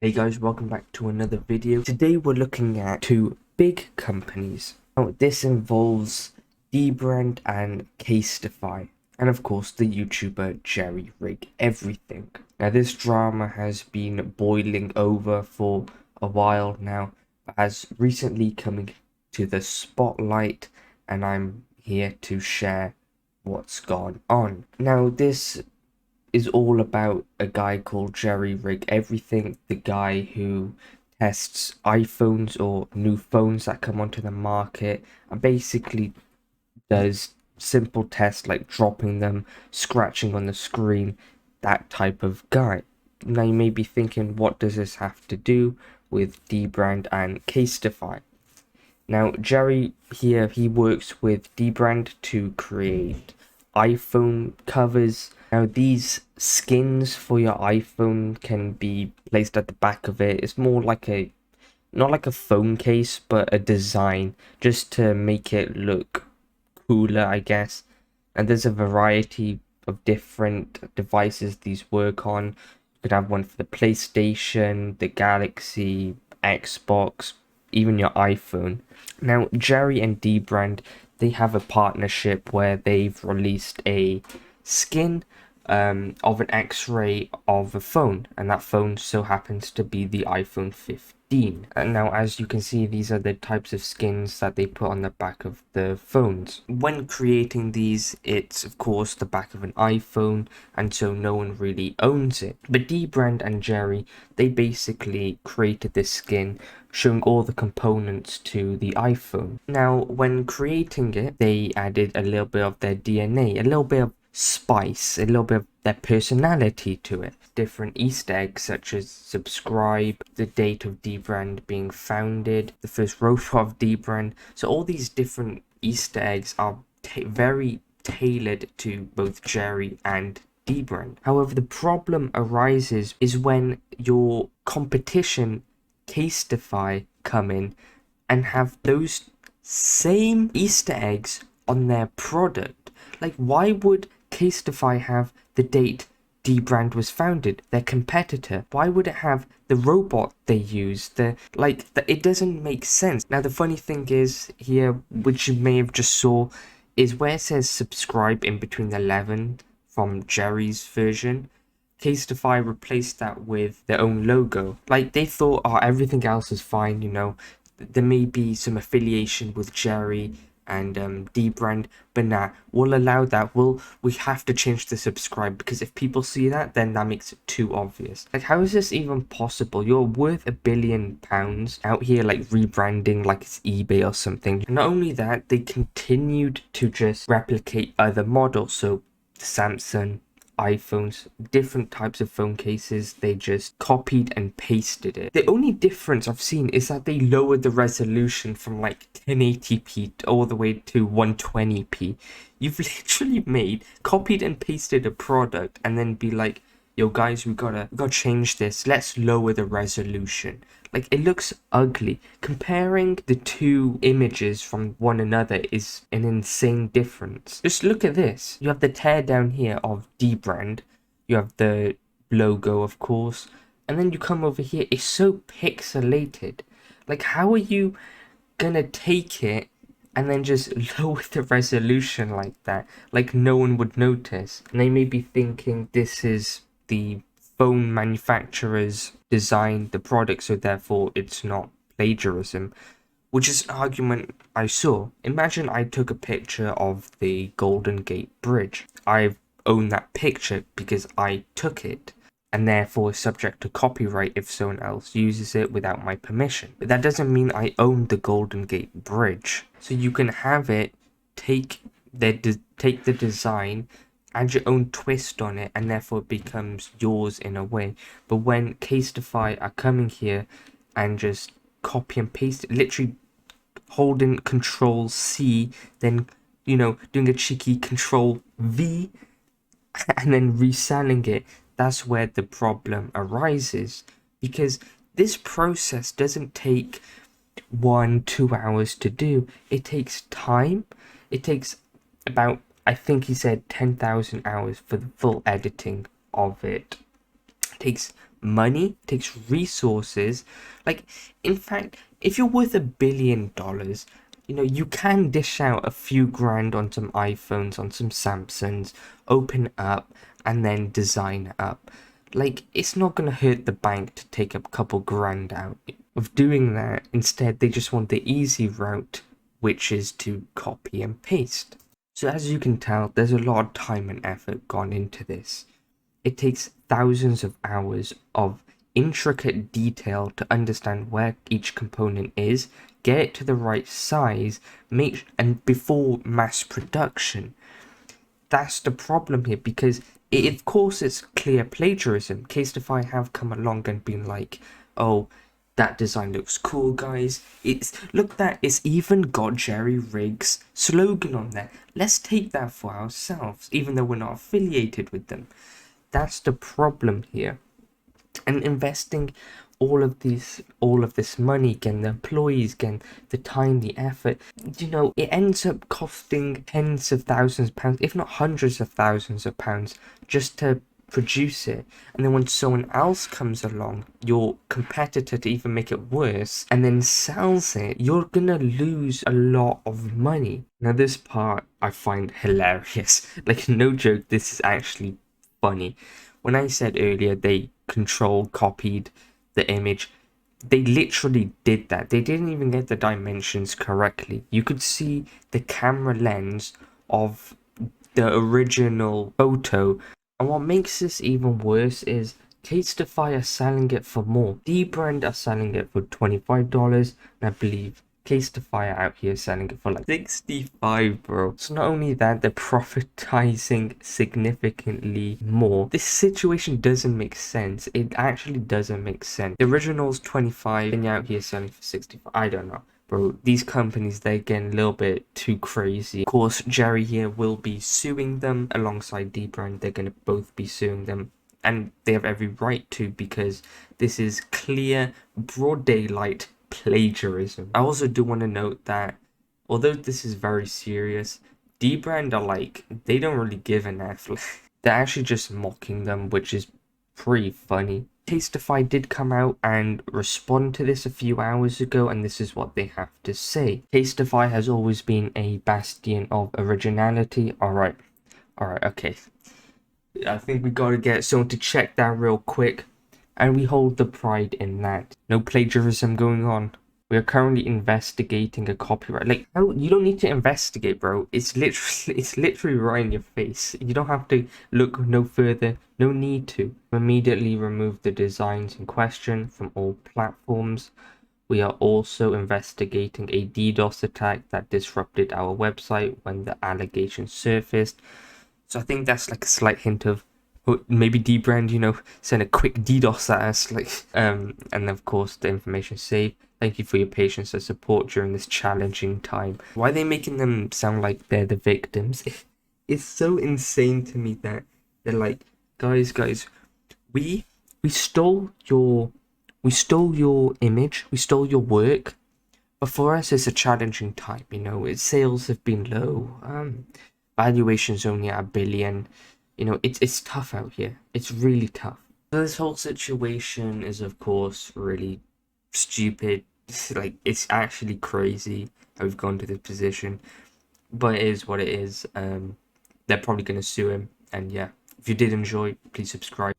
Hey guys, welcome back to another video. Today we're looking at two big companies. Now this involves Dbrand and Casetify, and of course the YouTuber Jerry Rig Everything. Now this drama has been boiling over for a while now, but has recently coming to the spotlight, and I'm here to share what's gone on. Now this is all about a guy called Jerry Rig Everything, the guy who tests iPhones or new phones that come onto the market and basically does simple tests like dropping them, scratching on the screen, that type of guy. Now you may be thinking, what does this have to do with Dbrand and Casetify? Now Jerry here, he works with Dbrand to create iPhone covers. Now these skins for your iPhone can be placed at the back of it. It's more like not like a phone case, but a design just to make it look cooler, I guess. And there's a variety of different devices these work on. You could have one for the PlayStation, the Galaxy, Xbox, even your iPhone. Now Jerry and Dbrand, they have a partnership where they've released a skin of an X-ray of a phone, and that phone so happens to be the iPhone 15. And now, as you can see, these are the types of skins that they put on the back of the phones. When creating these, it's of course the back of an iPhone, and so no one really owns it. But Dbrand and Jerry, they basically created this skin showing all the components to the iPhone. Now, when creating it, they added a little bit of their DNA, a little bit of spice, a little bit of their personality to it. Different Easter eggs such as subscribe, the date of Dbrand being founded, the first rotor of Dbrand. So all these different Easter eggs are very tailored to both Jerry and Dbrand. However, the problem arises is when your competition Casetify come in and have those same Easter eggs on their product. Like, why would Casetify have the date Dbrand was founded, their competitor? Why would it have the robot they use? It doesn't make sense. Now the funny thing is here, which you may have just saw, is where it says subscribe in between the 11 from Jerry's version. Casetify replaced that with their own logo. Like, they thought, oh, everything else is fine, you know, there may be some affiliation with Jerry and Dbrand, but nah, we'll allow that. We have to change the subscribe, because if people see that, then that makes it too obvious. Like, how is this even possible? You're worth £1 billion out here, like, rebranding like it's eBay or something. And not only that, they continued to just replicate other models. So Samsung, iPhones, different types of phone cases, they just copied and pasted it. The only difference I've seen is that they lowered the resolution from like 1080p all the way to 120p. You've literally copied and pasted a product and then be like, yo guys, we gotta change this, let's lower the resolution. Like, it looks ugly. Comparing the two images from one another is an insane difference. Just look at this. You have the teardown here of Dbrand. You have the logo, of course. And then you come over here. It's so pixelated. Like, how are you gonna take it and then just lower the resolution like that? Like, no one would notice. And they may be thinking this is the phone manufacturers designed the product, so therefore it's not plagiarism, which is an argument I saw. Imagine I took a picture of the Golden Gate Bridge. I own that picture because I took it, and therefore is subject to copyright if someone else uses it without my permission. But that doesn't mean I own the Golden Gate Bridge. So you can have it, take the design, add your own twist on it, and therefore it becomes yours in a way. But when Casetify are coming here and just copy and paste it, literally holding Control C, then, you know, doing a cheeky Control V, and then reselling it, that's where the problem arises. Because this process doesn't take 1-2 hours to do. It takes time. It takes about, I think he said 10,000 hours for the full editing of it. It takes money, it takes resources. Like, in fact, if you're worth $1 billion, you know, you can dish out a few grand on some iPhones, on some Samsungs, open it up, and then design it up. Like, it's not gonna hurt the bank to take a couple grand out of doing that. Instead, they just want the easy route, which is to copy and paste. So as you can tell, there's a lot of time and effort gone into this. It takes thousands of hours of intricate detail to understand where each component is, get it to the right size, and before mass production. That's the problem here, because of course it's clear plagiarism. Casetify have come along and been like, oh, that design looks cool, guys. It's even got Jerry Riggs' slogan on there. Let's take that for ourselves, even though we're not affiliated with them. That's the problem here. And investing all of this money, again, the employees, again, the time, the effort, you know, it ends up costing tens of thousands of pounds, if not hundreds of thousands of pounds, just to produce it. And then when someone else comes along, your competitor, to even make it worse, and then sells it, you're gonna lose a lot of money. Now this part I find hilarious. Like, no joke, this is actually funny. When I said earlier they copied the image, they literally did that. They didn't even get the dimensions correctly. You could see the camera lens of the original photo. And what makes this even worse is Casetify are selling it for more. Dbrand are selling it for $25, and I believe Casetify out here selling it for like 65, bro. So not only that, they're profitizing significantly more. This situation doesn't make sense. It actually doesn't make sense. The original's 25 and you're out here selling for 65. I don't know, bro. These companies, they're getting a little bit too crazy. Of course, Jerry here will be suing them alongside Dbrand. They're gonna both be suing them, and they have every right to, because this is clear, broad daylight plagiarism. I also do want to note that although this is very serious, Dbrand are like, they don't really give an F. They're actually just mocking them, which is pretty funny. Casetify did come out and respond to this a few hours ago, and this is what they have to say. Casetify has always been a bastion of originality. Alright, okay. I think we gotta get someone to check that real quick. And we hold the pride in that. No plagiarism going on. We are currently investigating a copyright. Like, how, you don't need to investigate, bro. It's literally right in your face. You don't have to look no further. No need to. Immediately remove the designs in question from all platforms. We are also investigating a DDoS attack that disrupted our website when the allegations surfaced. So I think that's like a slight hint of maybe Dbrand, you know, send a quick DDoS at us, like, and of course the information saved. Thank you for your patience and support during this challenging time. Why are they making them sound like they're the victims? It's so insane to me that they're like, guys, we stole your image, we stole your work, but for us it's a challenging time, you know. Sales have been low, valuation's only at $1 billion. You know, it's tough out here. It's really tough. So this whole situation is, of course, really stupid. Like, it's actually crazy how we've gone to this position. But it is what it is. They're probably going to sue him. And yeah, if you did enjoy, please subscribe.